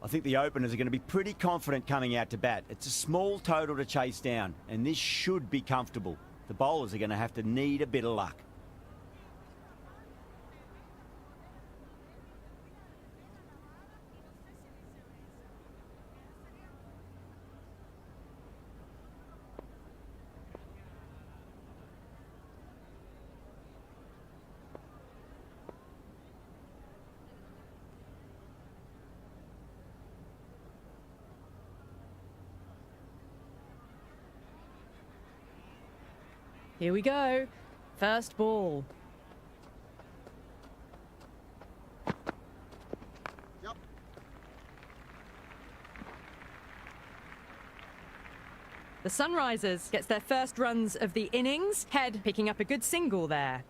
think the openers are going to be pretty confident coming out to bat. It's a small total to chase down, and this should be comfortable. The bowlers are going to have to need a bit of luck. Here we go. First ball. Yep. The Sunrisers gets their first runs of the innings. Head picking up a good single there.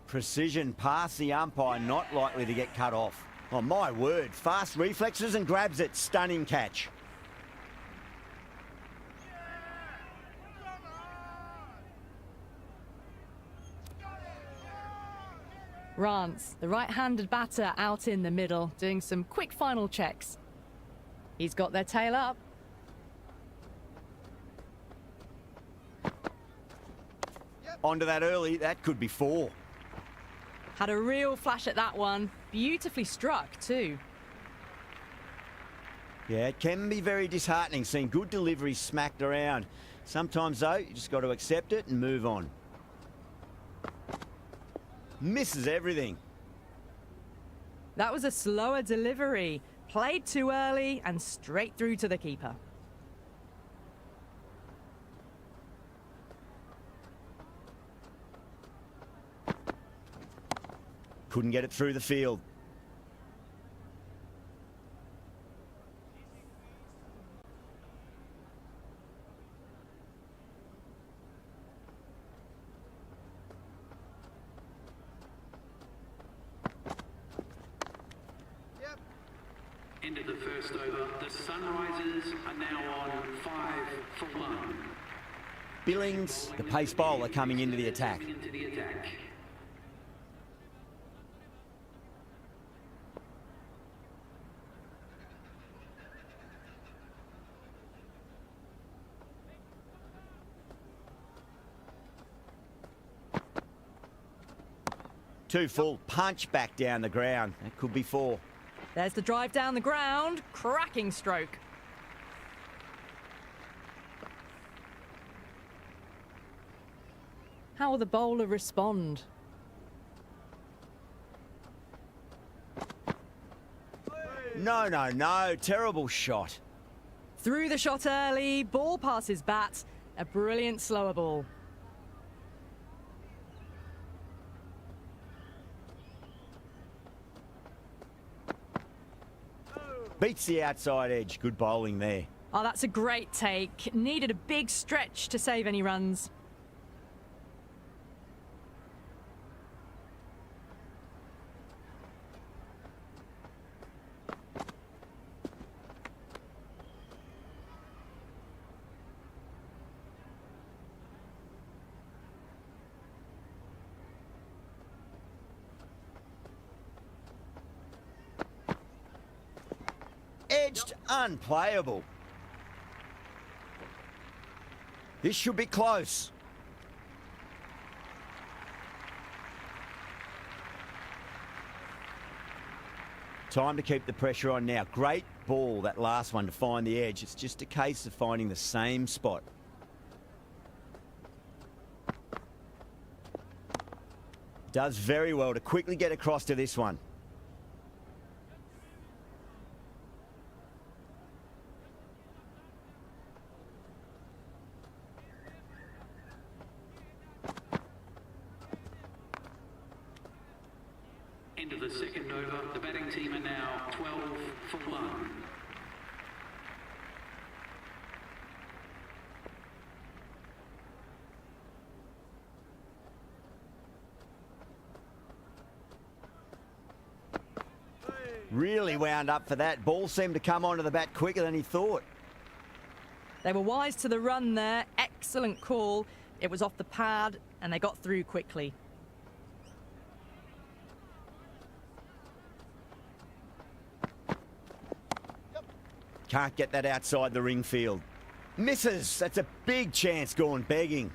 Precision past the umpire, not likely to get cut off. Oh, my word. Fast reflexes and grabs it. Stunning catch. Rance, the right-handed batter, out in the middle, doing some quick final checks. He's got their tail up. Onto that early. That could be 4. Had a real flash at that one. Beautifully struck, too. Yeah, it can be very disheartening seeing good deliveries smacked around. Sometimes, though, you just got to accept it and move on. Misses everything. That was a slower delivery. Played too early and straight through to the keeper. Couldn't get it through the field. Yep. End of the first over. The Sunrisers are now on 5 for 1. Billings, the pace bowler, coming into the attack. Into the attack. Too full. Punch back down the ground. That could be 4. There's the drive down the ground. Cracking stroke. How will the bowler respond? No, no, no. Terrible shot. Through the shot early. Ball passes bat. A brilliant slower ball. Beats the outside edge. Good bowling there. Oh, that's a great take. Needed a big stretch to save any runs. Edged, unplayable. This should be close. Time to keep the pressure on now. Great ball, that last one, to find the edge. It's just a case of finding the same spot. Does very well to quickly get across to this one. End of the second over. The batting team are now 12 for 1. Really wound up for that. Ball seemed to come onto the bat quicker than he thought. They were wise to the run there. Excellent call. It was off the pad, and they got through quickly. Can't get that outside the ring field. Misses. That's a big chance gone begging.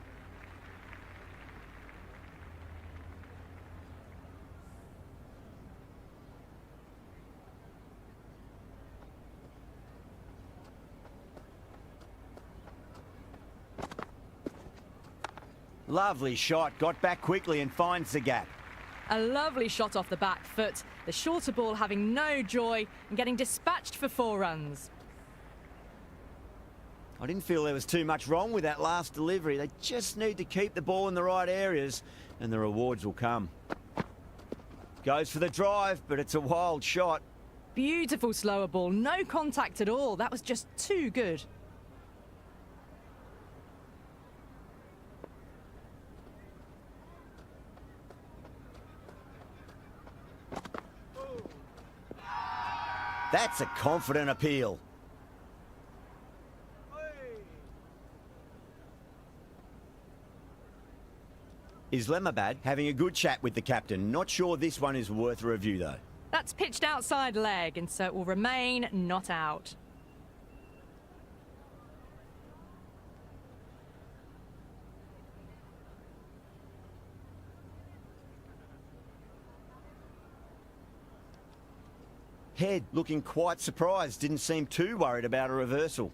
Lovely shot. Got back quickly and finds the gap. A lovely shot off the back foot. The shorter ball having no joy and getting dispatched for 4 runs. I didn't feel there was too much wrong with that last delivery. They just need to keep the ball in the right areas and the rewards will come. Goes for the drive, but it's a wild shot. Beautiful slower ball, no contact at all. That was just too good. That's a confident appeal. Islamabad having a good chat with the captain. Not sure this one is worth a review though. That's pitched outside leg, and so it will remain not out. Head looking quite surprised. Didn't seem too worried about a reversal.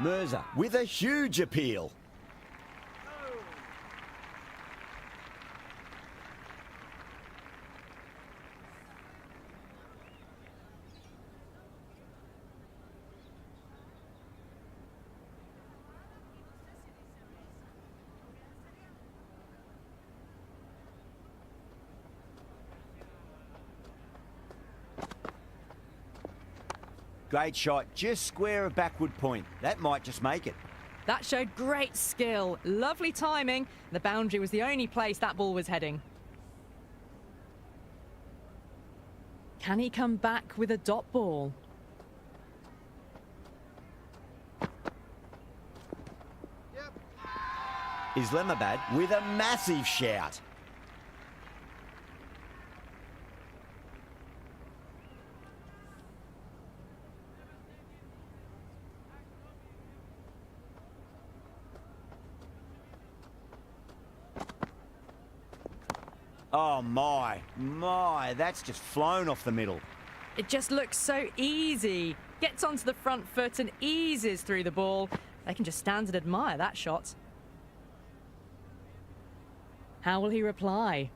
Mirza with a huge appeal. Great shot, just square of backward point. That might just make it. That showed great skill, lovely timing. The boundary was the only place that ball was heading. Can he come back with a dot ball? Islamabad with a massive shout. Oh my, that's just flown off the middle. It just looks so easy. Gets onto the front foot and eases through the ball. They can just stand and admire that shot. How will he reply?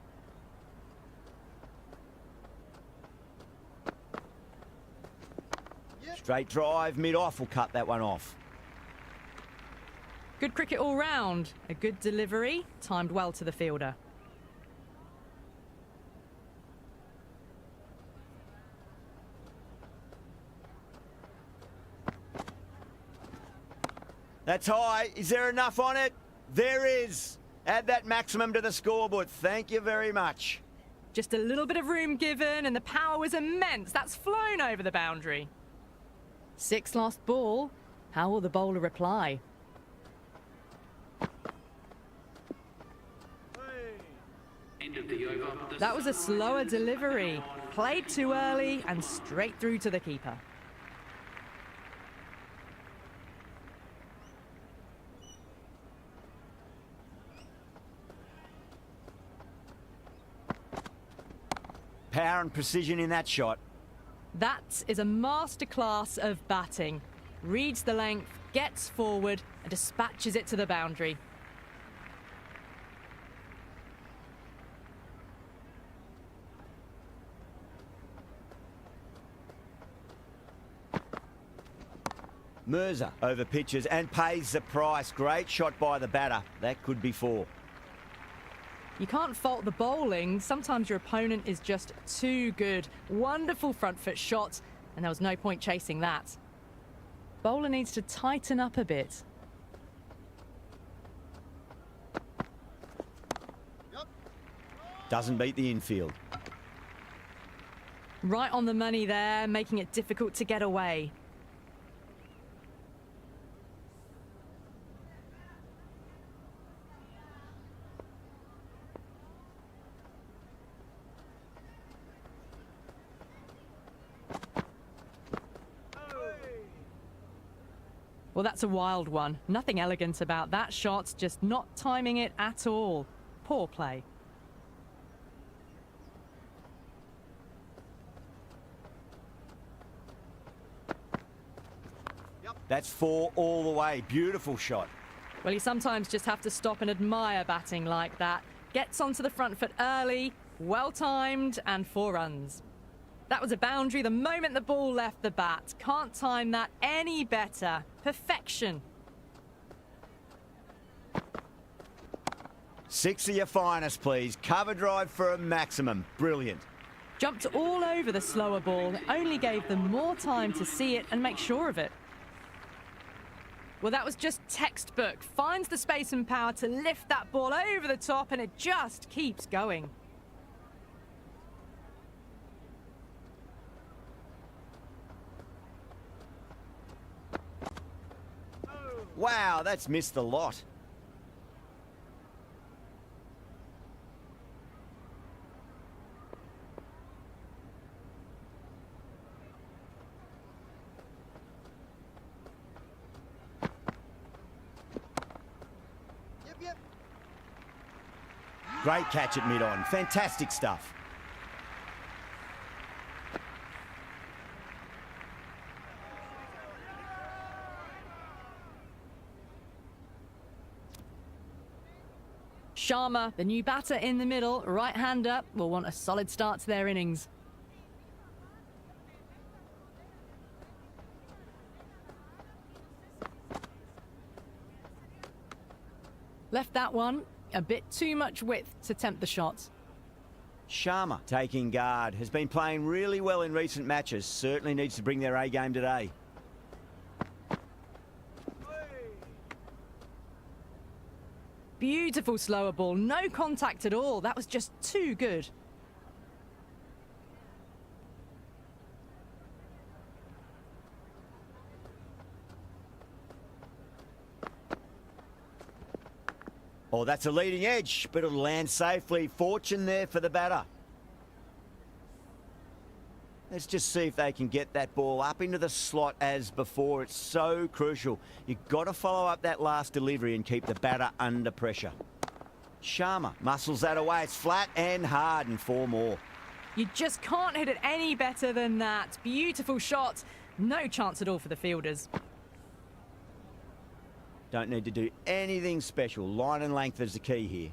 Straight drive, mid-off will cut that one off. Good cricket all round. A good delivery, timed well to the fielder. That's high. Is there enough on it? There is. Add that maximum to the scoreboard. Thank you very much. Just a little bit of room given and the power was immense. That's flown over the boundary. 6 lost ball. How will the bowler reply? End of the over. That was a slower delivery. Played too early and straight through to the keeper. Power and precision in that shot. That is a masterclass of batting. Reads the length, gets forward and dispatches it to the boundary. Mirza over pitches and pays the price. Great shot by the batter. That could be 4. You can't fault the bowling. Sometimes your opponent is just too good. Wonderful front foot shot, and there was no point chasing that. Bowler needs to tighten up a bit. Doesn't beat the infield. Right on the money there, making it difficult to get away. Well, that's a wild one. Nothing elegant about that shot, just not timing it at all. Poor play. That's 4 all the way. Beautiful shot. Well, you sometimes just have to stop and admire batting like that. Gets onto the front foot early, well-timed, and 4 runs. That was a boundary the moment the ball left the bat. Can't time that any better. Perfection. 6 of your finest, please. Cover drive for a maximum. Brilliant. Jumped all over the slower ball. Only gave them more time to see it and make sure of it. Well, that was just textbook. Finds the space and power to lift that ball over the top, and it just keeps going. Wow, that's missed the lot. Great catch at mid-on. Fantastic stuff. Sharma, the new batter in the middle, right-hander, will want a solid start to their innings. Left that one. A bit too much width to tempt the shot. Sharma taking guard. Has been playing really well in recent matches. Certainly needs to bring their A game today. Beautiful slower ball. No contact at all. That was just too good. Oh, that's a leading edge, but it'll land safely. Fortune there for the batter. Let's just see if they can get that ball up into the slot as before. It's so crucial. You've got to follow up that last delivery and keep the batter under pressure. Sharma muscles that away. It's flat and hard, and 4 more. You just can't hit it any better than that. Beautiful shot. No chance at all for the fielders. Don't need to do anything special. Line and length is the key here.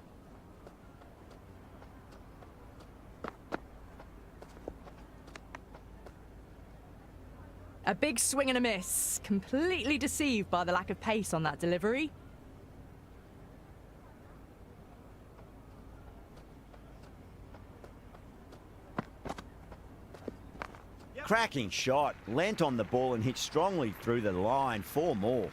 A big swing and a miss. Completely deceived by the lack of pace on that delivery. Cracking shot. Leant on the ball and hit strongly through the line. 4 more.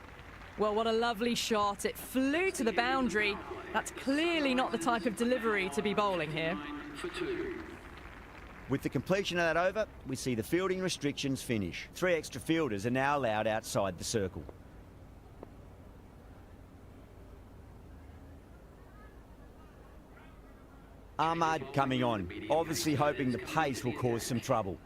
Well, what a lovely shot. It flew to the boundary. That's clearly not the type of delivery to be bowling here. With the completion of that over, we see the fielding restrictions finish. 3 extra fielders are now allowed outside the circle. Ahmad coming on, obviously hoping the pace will cause some trouble.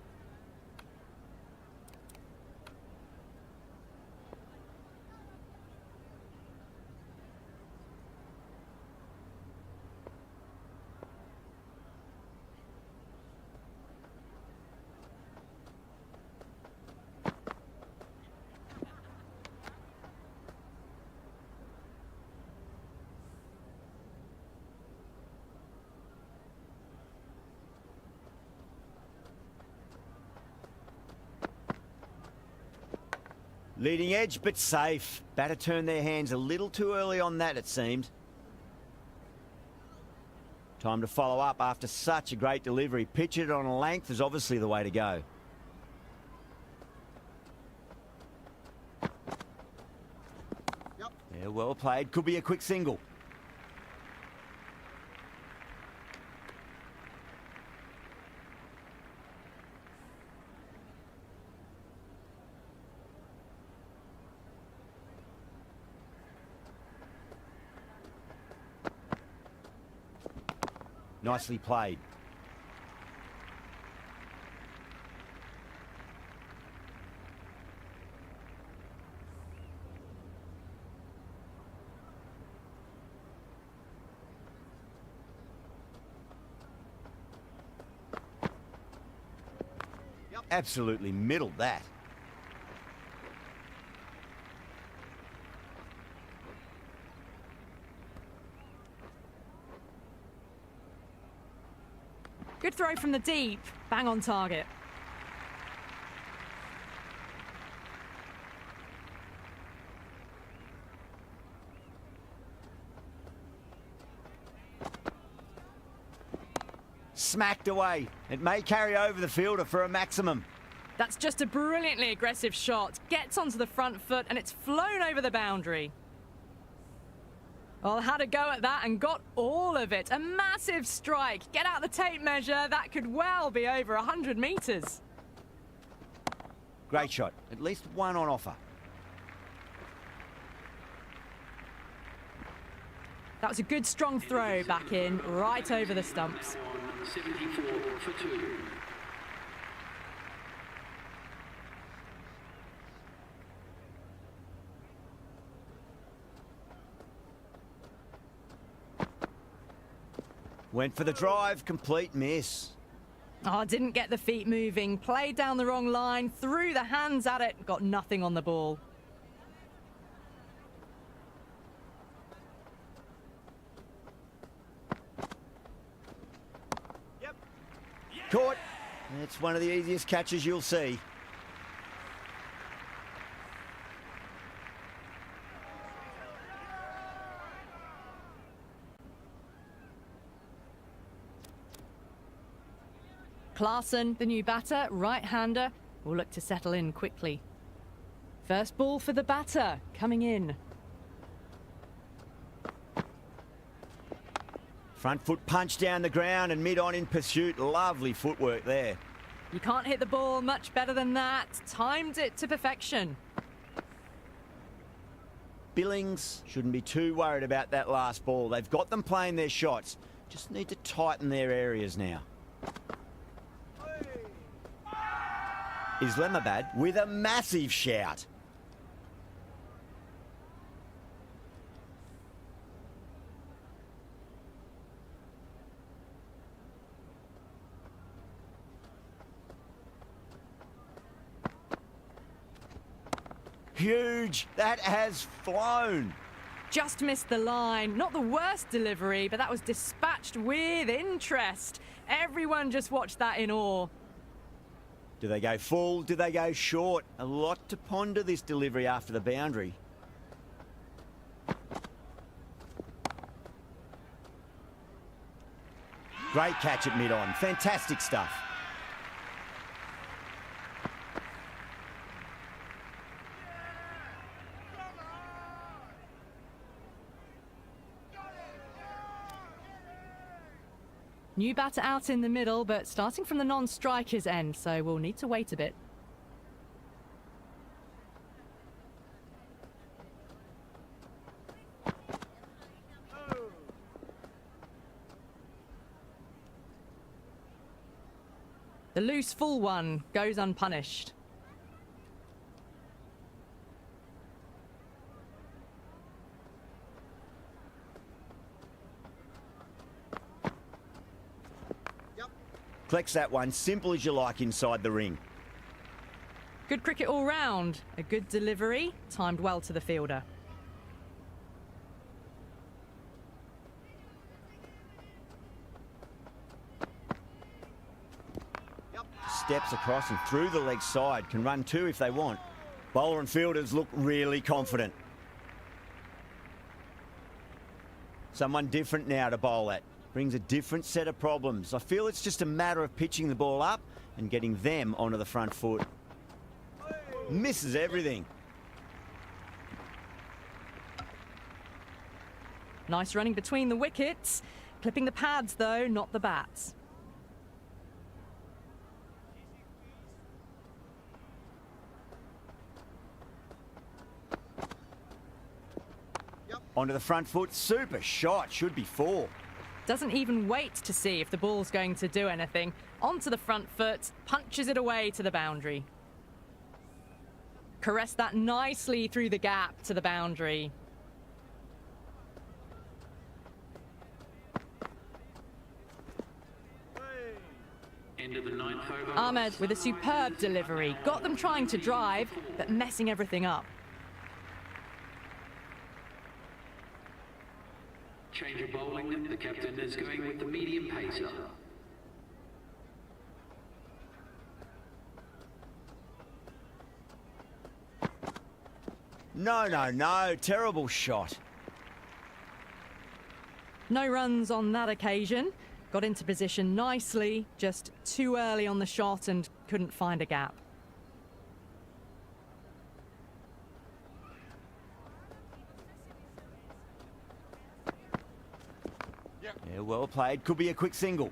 Leading edge, but safe. Batter turned their hands a little too early on that, it seemed. Time to follow up after such a great delivery. Pitch it on a length is obviously the way to go. Yeah, well played. Could be a quick single. Nicely played. Absolutely middled that. Good throw from the deep. Bang on target. Smacked away. It may carry over the fielder for a maximum. That's just a brilliantly aggressive shot. Gets onto the front foot and it's flown over the boundary. Well, had a go at that and got all of it. A massive strike. Get out the tape measure. That could well be over 100 metres. Great shot. At least one on offer. That was a good strong throw back in, right over the stumps. 74 for 2. Went for the drive, complete miss. Oh, didn't get the feet moving, played down the wrong line, threw the hands at it, got nothing on the ball. Caught. It's one of the easiest catches you'll see. Klaassen, the new batter, right-hander, will look to settle in quickly. First ball for the batter, coming in. Front foot punch down the ground and mid-on in pursuit. Lovely footwork there. You can't hit the ball much better than that. Timed it to perfection. Billings shouldn't be too worried about that last ball. They've got them playing their shots. Just need to tighten their areas now. Islamabad with a massive shout. Huge. That has flown. Just missed the line. Not the worst delivery, but that was dispatched with interest. Everyone just watched that in awe. Do they go full? Do they go short? A lot to ponder this delivery after the boundary. Great catch at mid-on. Fantastic stuff. New batter out in the middle, but starting from the non-striker's end, so we'll need to wait a bit. The loose full one goes unpunished. Collects that one, simple as you like inside the ring. Good cricket all round. A good delivery, timed well to the fielder. Steps across and through the leg side. Can run two if they want. Bowler and fielders look really confident. Someone different now to bowl at. Brings a different set of problems. I feel it's just a matter of pitching the ball up and getting them onto the front foot. Misses everything. Nice running between the wickets. Clipping the pads though, not the bats. Yep. Onto the front foot. Super shot. Should be four. Doesn't even wait to see if the ball's going to do anything. Onto the front foot, punches it away to the boundary. Caressed that nicely through the gap to the boundary. End of the ninth over. Ahmed with a superb delivery. Got them trying to drive, but messing everything up. Change of bowling. The captain is going with the medium pacer. No, no, no. Terrible shot. No runs on that occasion. Got into position nicely, just too early on the shot and couldn't find a gap. Yeah, well played. Could be a quick single.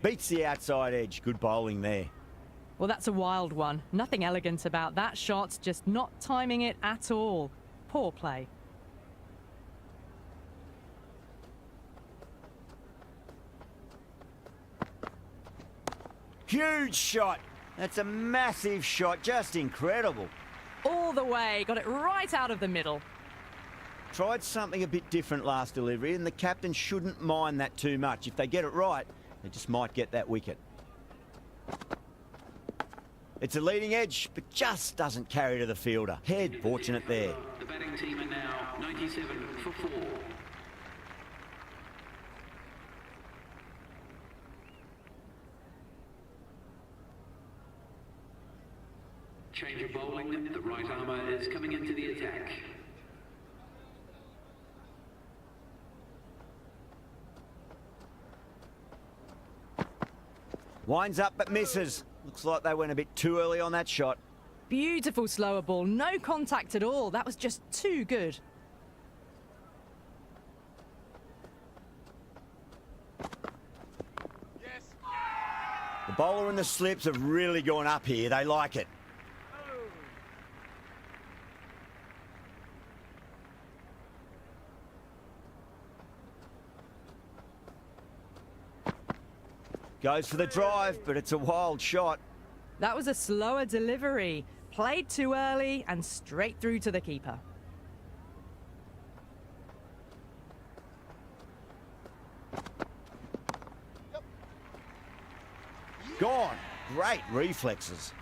Beats the outside edge. Good bowling there. Well, that's a wild one. Nothing elegant about that shot, just not timing it at all. Poor play. Huge shot. That's a massive shot. Just incredible. All the way, got it right out of the middle. Tried something a bit different last delivery, and the captain shouldn't mind that too much. If they get it right, they just might get that wicket. It's a leading edge, but just doesn't carry to the fielder. Head fortunate there. The batting team are now 97 for 4. Change of bowling. The right armour is coming into the attack. Winds up but misses. Looks like they went a bit too early on that shot. Beautiful slower ball, no contact at all. That was just too good. The bowler and the slips have really gone up here. They like it. Goes for the drive, but it's a wild shot. That was a slower delivery. Played too early and straight through to the keeper. Gone. Great reflexes.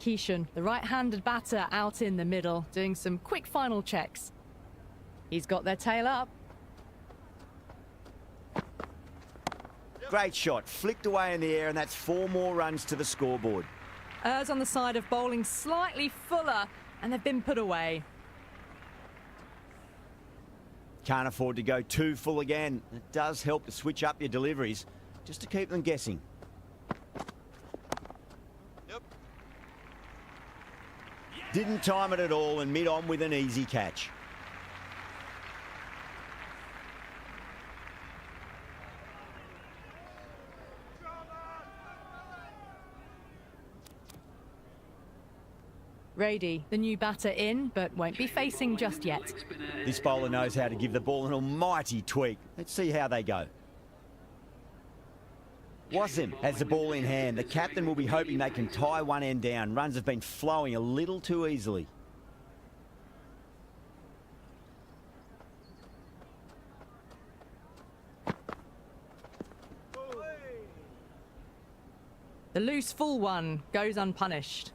Keeshan, the right-handed batter, out in the middle, doing some quick final checks. He's got their tail up. Great shot. Flicked away in the air, and that's 4 more runs to the scoreboard. Errs on the side of bowling slightly fuller, and they've been put away. Can't afford to go too full again. It does help to switch up your deliveries, just to keep them guessing. Didn't time it at all and mid-on with an easy catch. Rady, the new batter in, but won't be facing just yet. This bowler knows how to give the ball an almighty tweak. Let's see how they go. Wasim has the ball in hand. The captain will be hoping they can tie one end down. Runs have been flowing a little too easily. The loose full one goes unpunished.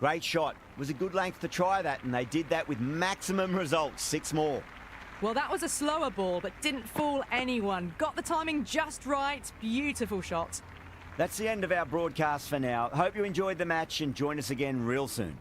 Great shot. It was a good length to try that, and they did that with maximum results. 6 more. Well, that was a slower ball, but didn't fool anyone. Got the timing just right. Beautiful shot. That's the end of our broadcast for now. Hope you enjoyed the match and join us again real soon.